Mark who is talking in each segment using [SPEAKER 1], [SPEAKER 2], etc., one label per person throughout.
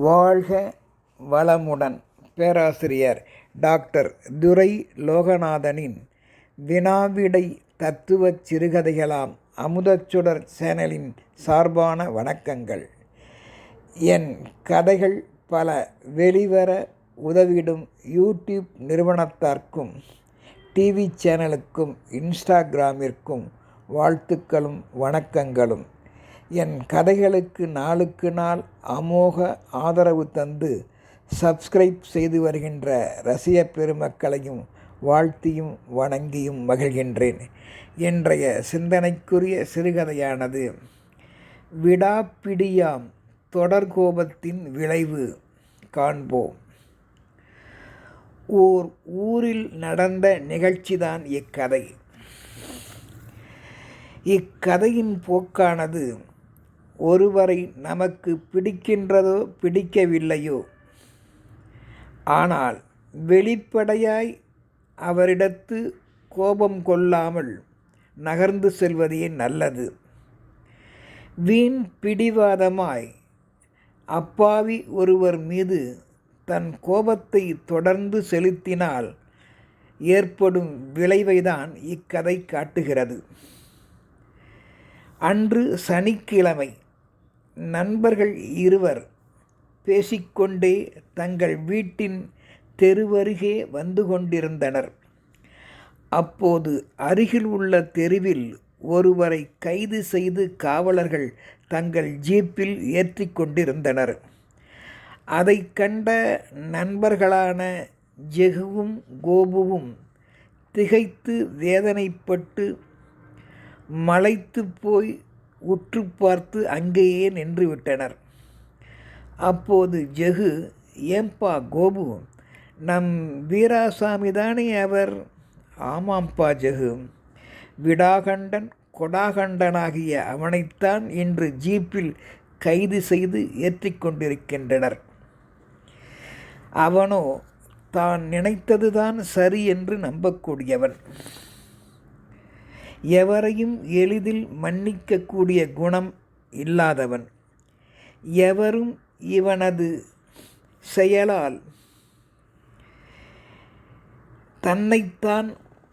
[SPEAKER 1] வாழ்க வளமுடன். பேராசிரியர் டாக்டர் துரை லோகநாதனின் வினாவிடை தத்துவச் சிறுகதைகளாம் அமுதச்சுடர் சேனலின் சார்பான வணக்கங்கள். என் கதைகள் பல வெளிவர உதவிடும் யூடியூப் நிறுவனத்தார்க்கும் டிவி சேனலுக்கும் இன்ஸ்டாகிராமிற்கும் வாழ்த்துக்களும் வணக்கங்களும். என் கதைகளுக்கு நாளுக்கு நாள் அமோக ஆதரவு தந்து சப்ஸ்கிரைப் செய்து வருகின்ற ரசிக பெருமக்களையும் வாழ்த்தியும் வணங்கியும் மகிழ்கின்றேன். இன்றைய சிந்தனைக்குரிய சிறுகதையானது விடாப்பிடியாம் தொடர்கோபத்தின் விளைவு காண்போம். ஓர் ஊரில் நடந்த நிகழ்ச்சிதான் இக்கதை. இக்கதையின் போக்கானது ஒருவரை நமக்கு பிடிக்கின்றதோ பிடிக்கவில்லையோ, ஆனால் வெளிப்படையாய் அவரிடத்து கோபம் கொள்ளாமல் நகர்ந்து செல்வதே நல்லது. வீண் பிடிவாதமாய் அப்பாவி ஒருவர் மீது தன் கோபத்தை தொடர்ந்து செலுத்தினால் ஏற்படும் விளைவைதான் இக்கதை காட்டுகிறது. அன்று சனிக்கிழமை நண்பர்கள் இருவர் பேசிக்கொண்டே தங்கள் வீட்டின் தெருவருகே வந்து கொண்டிருந்தனர். அப்போது அருகில் உள்ள தெருவில் ஒருவரை கைது செய்து காவலர்கள் தங்கள் ஜீப்பில் ஏற்றி கொண்டிருந்தனர். அதை கண்ட நண்பர்களான ஜெகுவும் கோபுவும் திகைத்து வேதனைப்பட்டு மலைத்து போய் உற்று பார்த்து அங்கேயே நின்று விட்டனர். அப்போது ஜெகு, ஏம்பா கோபு, நம் வீராசாமி தானே அவர்? ஆமாம்பா ஜெகு, விடாகண்டன் கொடாகண்டனாகிய அவனைத்தான் இன்று ஜீப்பில் கைது செய்து ஏற்றிக்கொண்டிருக்கின்றனர். அவனோ தான் நினைத்ததுதான் சரி என்று நம்பக்கூடியவன். எவரையும் எளிதில் மன்னிக்கக்கூடிய குணம் இல்லாதவன். எவரும் இவனது செயலால் தன்னைத்தான்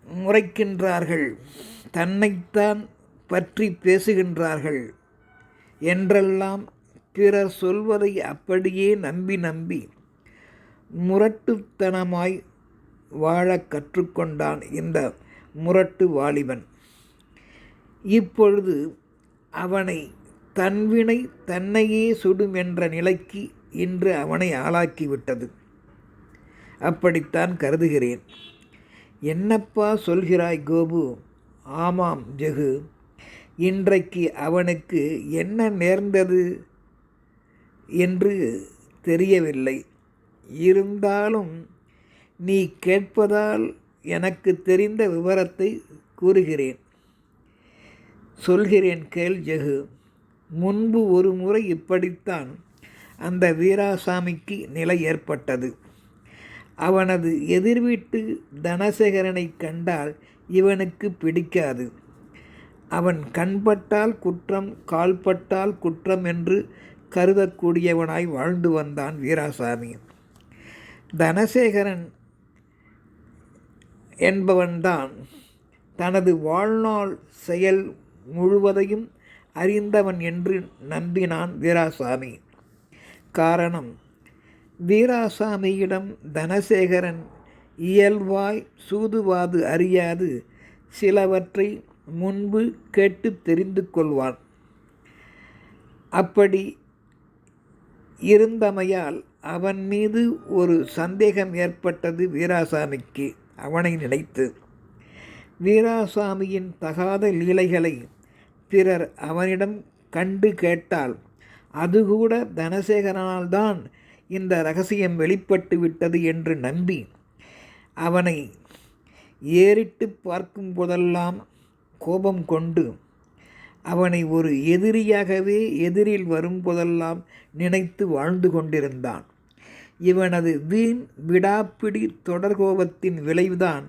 [SPEAKER 1] முறைக்கின்றார்கள், தன்னைத்தான் பற்றி பேசுகின்றார்கள் என்றெல்லாம் பிறர் சொல்வதை அப்படியே நம்பி முரட்டுத்தனமாய் வாழ கற்றுக்கொண்டான் இந்த முரட்டு வாலிபன். இப்பொழுது அவனை தன்வினை தன்னையே சுடும் என்ற நிலைக்கு இன்று அவனை ஆளாக்கிவிட்டது. அப்படித்தான் கருதுகிறேன். என்னப்பா சொல்கிறாய் கோபு? ஆமாம் ஜெகு, இன்றைக்கு அவனுக்கு என்ன நேர்ந்தது என்று தெரியவில்லை. இருந்தாலும் நீ கேட்பதால் எனக்கு தெரிந்த விவரத்தை கூறுகிறேன். சொல்கிறேன் கேள் ஜெகு. முன்பு ஒரு முறை இப்படித்தான் அந்த வீராசாமிக்கு நிலை ஏற்பட்டது. அவனது எதிர்வீட்டு தனசேகரனை கண்டால் இவனுக்கு பிடிக்காது. அவன் கண்பட்டால் குற்றம், கால்பட்டால் குற்றம் என்று கருதக்கூடியவனாய் வாழ்ந்து வந்தான் வீராசாமி. தனசேகரன் என்பவன்தான் தனது வாழ்நாள் செயல் முழுவதையும் அறிந்தவன் என்று நம்பினான் வீராசாமி. காரணம், வீராசாமியிடம் தனசேகரன் இயல்பாய் சூதுவாது அறியாது சிலவற்றை முன்பு கேட்டு தெரிந்து கொள்வான். அப்படி இருந்தமையால் அவன் மீது ஒரு சந்தேகம் ஏற்பட்டது வீராசாமிக்கு. அவனை நினைத்து வீராசாமியின் தகாத லீலைகளை பிறர் அவனிடம் கண்டு கேட்டால் அதுகூட தனசேகரனால்தான் இந்த இரகசியம் வெளிப்பட்டு விட்டது என்று நம்பி அவனை ஏறிட்டு பார்க்கும் போதெல்லாம் கோபம் கொண்டு அவனை ஒரு எதிரியாகவே எதிரில் வரும்போதெல்லாம் நினைத்து வாழ்ந்து கொண்டிருந்தான். இவனது வீண் விடாப்பிடி தொடர்கோபத்தின் விளைவுதான்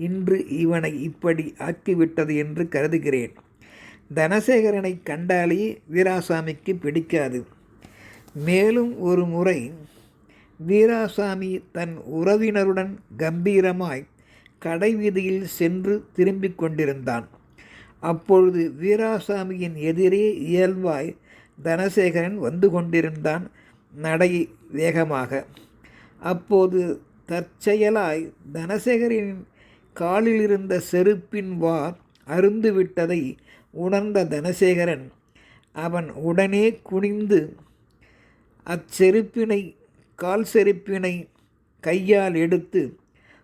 [SPEAKER 1] இன்று இவனை இப்படி ஆக்கிவிட்டது என்று கருதுகிறேன். தனசேகரனை கண்டாலே வீராசாமிக்கு பிடிக்காது. மேலும் ஒரு முறை வீராசாமி தன் உறவினருடன் கம்பீரமாய் கடைவீதியில் சென்று திரும்பிக் கொண்டிருந்தான். அப்பொழுது வீராசாமியின் எதிரே இயல்பாய் தனசேகரன் வந்து கொண்டிருந்தான், நடை வேகமாக. அப்போது தற்செயலாய் தனசேகரின் காலில் இருந்த செருப்பின் வார் அறுந்துவிட்டதை உணர்ந்த தனசேகரன் அவன் உடனே குனிந்து அச்செருப்பினை கால் செருப்பினை கையால் எடுத்து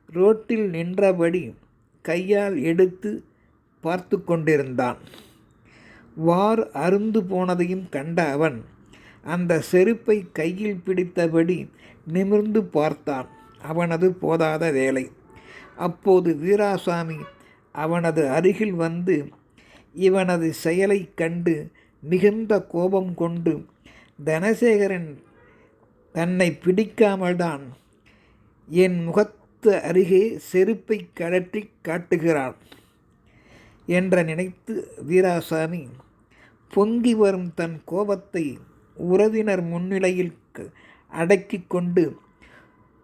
[SPEAKER 1] ரோட்டில் நின்றபடி கையால் எடுத்து பார்த்து கொண்டிருந்தான். வார் அருந்து போனதையும் கண்ட அவன் அந்த செருப்பை கையில் பிடித்தபடி நிமிர்ந்து பார்த்தான். அவனது போதாத வேலை. அப்போது வீராசாமி அவனது அருகில் வந்து இவனது செயலை கண்டு மிகுந்த கோபம் கொண்டு தனசேகரன் தன்னை பிடிக்காமல்தான் என் முகத்து அருகே செருப்பை கழற்றி காட்டுகிறான் என்ற நினைத்து வீராசாமி பொங்கி வரும் தன் கோபத்தை உறவினர் முன்னிலையில் அடக்கி கொண்டு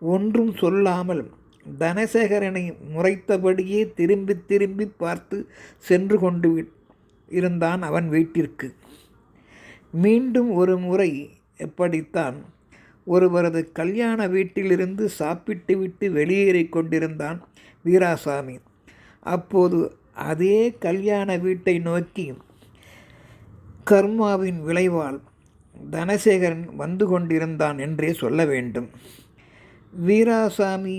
[SPEAKER 1] ஒன்றும் சொல்லாமல் தனசேகரனை முறைத்தபடியே திரும்பி திரும்பி பார்த்து சென்று கொண்டு இருந்தான் அவன் வீட்டிற்கு. மீண்டும் ஒரு முறை எப்படித்தான் ஒருவரது கல்யாண வீட்டிலிருந்து சாப்பிட்டு விட்டு வெளியேறி கொண்டிருந்தான் வீராசாமி. அப்போது அதே கல்யாண வீட்டை நோக்கி கர்மாவின் விளைவால் தனசேகரன் வந்து கொண்டிருந்தான் என்றே சொல்ல வேண்டும். வீராசாமி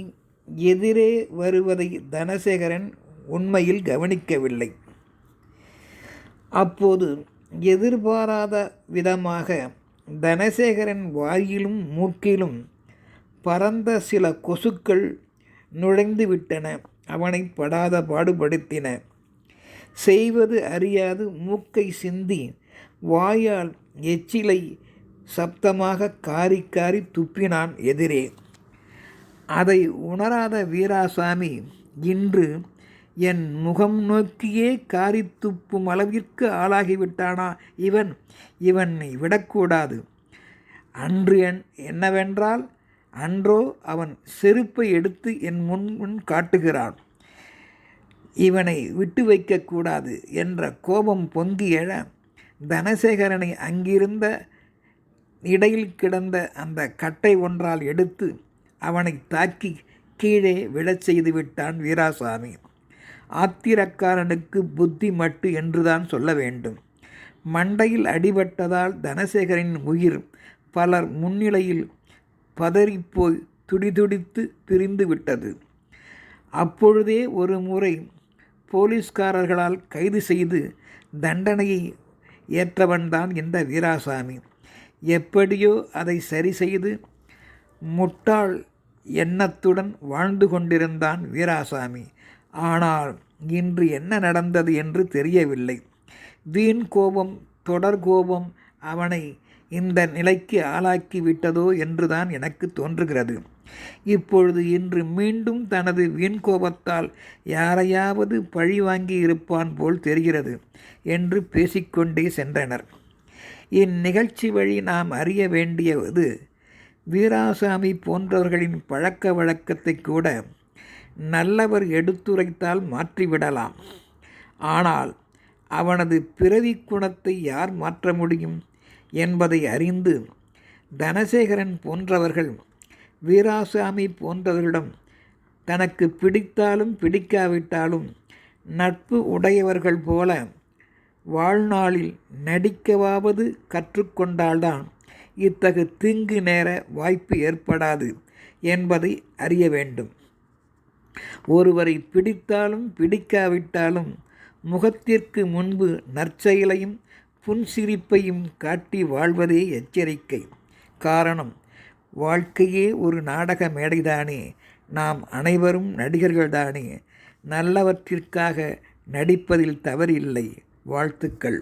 [SPEAKER 1] எதிரே வருவதை தனசேகரன் உண்மையில் கவனிக்கவில்லை. அப்போது எதிர்பாராத விதமாக தனசேகரன் வாயிலும் மூக்கிலும் பறந்த சில கொசுக்கள் நுழைந்து விட்டன. அவனை படாத பாடுபடுத்தின. செய்வது அறியாது மூக்கை சிந்தி வாயால் எச்சிலை சப்தமாக காரி காரி துப்பினான் எதிரே. அதை உணராத வீராசாமி இன்று என் முகம் நோக்கியே காரி துப்பும் அளவிற்கு ஆளாகிவிட்டானா இவனை விடக்கூடாது. அன்று என்னவென்றால் அன்றோ அவன் செருப்பை எடுத்து என் முன் காட்டுகிறான். இவனை விட்டு வைக்கக்கூடாது என்ற கோபம் பொங்கி எழ தனசேகரனை அங்கிருந்த இடையில் கிடந்த அந்த கட்டை ஒன்றால் எடுத்து அவனை தாக்கி கீழே விழச் செய்து விட்டான் வீராசாமி. ஆத்திரக்காரனுக்கு புத்தி மட்டு என்றுதான் சொல்ல வேண்டும். மண்டையில் அடிபட்டதால் தனசேகரின் உயிர் பலர் முன்னிலையில் பதறிப்போய் துடிதுடித்து பிரிந்து விட்டது. அப்பொழுதே ஒரு முறை போலீஸ்காரர்களால் கைது செய்து தண்டனையை ஏற்றவன்தான் இந்த வீராசாமி. எப்படியோ அதை சரி செய்து முட்டாள் எண்ணத்துடன் வாழ்ந்து கொண்டிருந்தான் வீராசாமி. ஆனால் இன்று என்ன நடந்தது என்று தெரியவில்லை. வீண் கோபம், தொடர் கோபம் அவனை இந்த நிலைக்கு ஆளாக்கி விட்டதோ என்றுதான் எனக்கு தோன்றுகிறது. இப்பொழுது இன்று மீண்டும் தனது வீண் கோபத்தால் யாரையாவது பழி வாங்கி இருப்பான் போல் தெரிகிறது என்று பேசிக்கொண்டே சென்றனர். இந்நிகழ்ச்சி வழி நாம் அறிய வேண்டியது வீராசாமி போன்றவர்களின் பழக்க வழக்கத்தை கூட நல்லவர் எடுத்துரைத்தால் மாற்றிவிடலாம். ஆனால் அவனது பிறவி குணத்தை யார் மாற்ற முடியும் என்பதை அறிந்து தனசேகரன் போன்றவர்கள் வீராசாமி போன்றவர்களிடம் தனக்கு பிடித்தாலும் பிடிக்காவிட்டாலும் நட்பு உடையவர்கள் போல வாழ்நாளில் நடிக்கவாவது கற்றுக்கொண்டால்தான் இத்தகு தீங்கு நேர வாய்ப்பு ஏற்படாது என்பதை அறிய வேண்டும். ஒருவரை பிடித்தாலும் பிடிக்காவிட்டாலும் முகத்திற்கு முன்பு நற்செயலையும் புன்சிரிப்பையும் காட்டி வாழ்வதே எச்சரிக்கை. காரணம், வாழ்க்கையே ஒரு நாடக மேடைதானே. நாம் அனைவரும் நடிகர்கள்தானே. நல்லவற்றிற்காக நடிப்பதில் தவறில்லை. வாழ்த்துக்கள்.